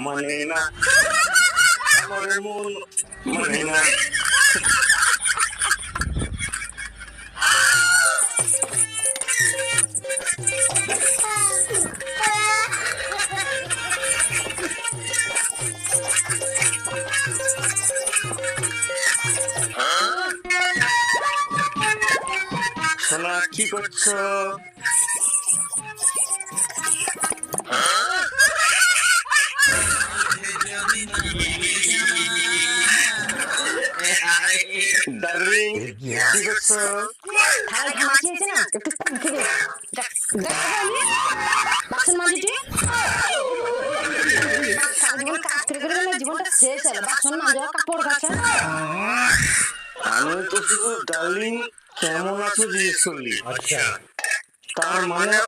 মানে না, আমার মন মানে না। সোনা কি করছো? ডার্লিং কি করছো? থালায় ঘাম আসিয়েছে না, একটু খুঁজে দে। বাসন মাজিটি সারা জীবন কাজ করে করে না, জীবনটা শেষ হলো। বাসন মাজা, কাপড় কাচা। আমি তো শুধু ডার্লিং কেমন আছো জিজ্ঞেস করলি। আচ্ছা, তার মানে